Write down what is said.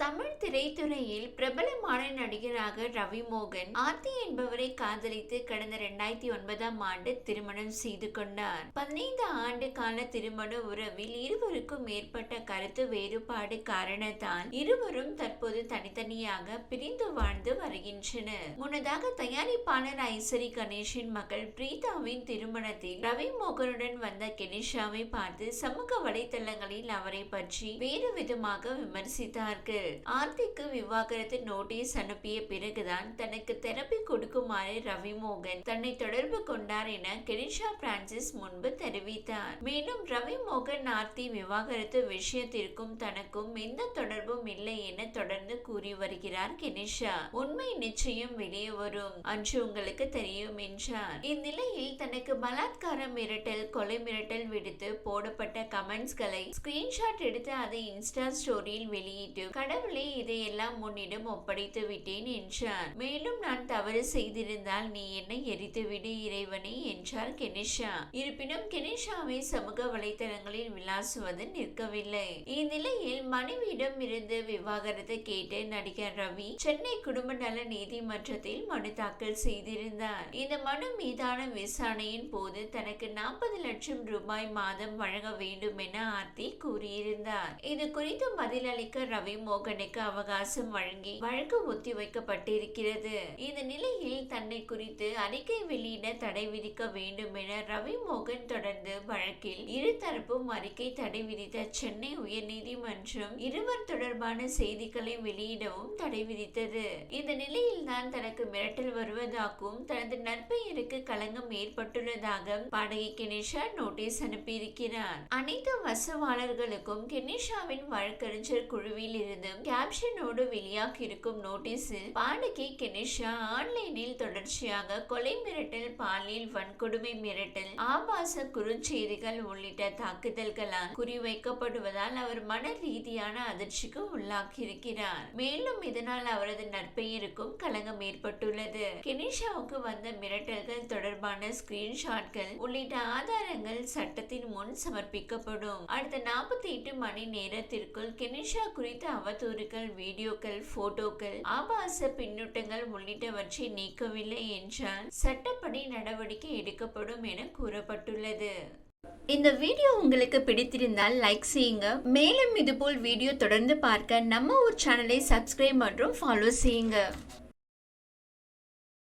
தமிழ் திரைத்துறையில் பிரபலமான நடிகராக ரவி மோகன் ஆர்த்தி என்பவரை காதலித்து கடந்த 2009ஆம் ஆண்டு திருமணம் செய்து கொண்டார். 15 ஆண்டு கால திருமண உறவில் இருவருக்கும் ஏற்பட்ட கருத்து வேறுபாடு காரணத்தால் இருவரும் தற்போது தனித்தனியாக பிரிந்து வாழ்ந்து வருகின்றனர். முன்னதாக தயாரிப்பாளர் ஐசரி கணேஷின் மகள் பிரீதாவின் திருமணத்தில் ரவி மோகனுடன் வந்த கெனிஷாவை பார்த்து சமூக வலைதளங்களில் அவரை பற்றி வேறு விதமாக விமர்சித்தார்கள். ஆர்த்திக்கு விவாகரத்து நோட்டீஸ் அனுப்பிய பிறகுதான் தனக்கு தெரப்பி கொடுக்குமாறு ரவி மோகன் தன்னை தொடர்பு கொண்டார் என கெனிஷா பிரான்சிஸ் முன்பு தெரிவித்தார். மேலும் ரவி மோகன் ஆர்த்தி விவாகரத்து விஷயத்திற்கும் தனக்கும் எந்த தொடர்பும் இல்லை என தொடர்ந்து கூறி வருகிறார் கெனிஷா. உண்மை நிச்சயம் வெளியே வரும், அன்று உங்களுக்கு தெரியும் என்றார். இந்நிலையில் தனக்கு பலாத்காரம் மிரட்டல், கொலை மிரட்டல் விடுத்து போடப்பட்ட கமெண்ட்ஸ்களை ஸ்கிரீன்ஷாட் எடுத்து அதை இன்ஸ்டா ஸ்டோரியில் வெளியிட்டு கடவுளே இதையெல்லாம் உன்னிடம் ஒப்படைத்து விட்டேன் என்றார். மேலும் நான் தவறு செய்திருந்தால் நீ என்னை எரித்துவிடு இறைவனே என்றார் கெனிஷா. இருப்பினும் கெனிஷாவை சமூக வலைதளங்களில் விளாசுவது நிற்கவில்லை. இந்நிலையில் மனைவியிடம் இருந்து விவாகரத்து கேட்டு நடிகர் ரவி சென்னை குடும்ப நல நீதிமன்றத்தில் மனு தாக்கல் செய்திருந்தார். இந்த மனு மீதான விசாரணையின் போது தனக்கு 40 லட்சம் ரூபாய் மாதம் வழங்க வேண்டும் என ஆர்த்தி கூறியிருந்தார். இது குறித்து பதிலளிக்க ரவி மோகனுக்கு அவகாசம் வழங்கி வழக்கு ஒத்திவைக்கப்பட்டிருக்கிறது. இந்த நிலையில் தன்னை குறித்து அறிக்கை வெளியிட தடை விதிக்க வேண்டும் என ரவி மோகன் தொடர்ந்து வழக்கில் இருதரப்பும் அறிக்கை தடை விதித்த சென்னை உயர்நீதிமன்றம் இருவர் தொடர்பான செய்திகளை வெளியிடவும் தடை விதித்தது. இந்த நிலையில் தான் தனக்கு மிரட்டல் வருவதாகவும் தனது நற்பெயருக்கு களங்கம் ஏற்பட்டுள்ளதாக பாடகி கெனிஷா நோட்டீஸ் அனுப்பியிருக்கிறார். அனைத்து வசவாளர்களுக்கும் கெனிஷாவின் வழக்கறிஞர் குழுவில் இருந்து கேப்ஷனோடு வெளியாகி இருக்கும் நோட்டீஸில் பாடகி கெனிஷா ஆன்லைனில் தொடர்ச்சியாக கொலை மிரட்டல், பாலியல் வன்கொடுமை மிரட்டல், ஆபாச குறுஞ்செய்திகள் உள்ளிட்ட தாக்குதல்களால் குறிவைக்கப்படுவதால் அவர் மன ரீதியான அதிர்ச்சிக்கு உள்ளாகியிருக்கிறார். மேலும் இதனால் அவரது நற்பெயருக்கும் களங்கம் ஏற்பட்டுள்ளது. கெனிஷாவுக்கு வந்த மிரட்டல்கள் தொடர்பான ஸ்கிரீன்ஷாட்கள் உள்ளிட்ட ஆதாரங்கள் சட்டத்தின் முன் சமர்ப்பிக்கப்படும். அடுத்த 48 மணி நேரத்திற்குள் கெனிஷா குறித்த அவதூறுகள், வீடியோக்கள், போட்டோக்கள், ஆபாச பின்னூட்டங்கள் உள்ளிட்டவற்றை நீக்கவில்லை என்றால் சட்டப்படி நடவடிக்கை எடுக்கப்படும் என கூறப்பட்டுள்ளது. இந்த வீடியோ உங்களுக்கு பிடித்திருந்தால் லைக் செய்யுங்க. மேலும் இதுபோல் வீடியோ தொடர்ந்து பார்க்க நம்ம ஒரு சேனலை சப்ஸ்கிரைப் மற்றும் ஃபாலோ செய்யுங்க.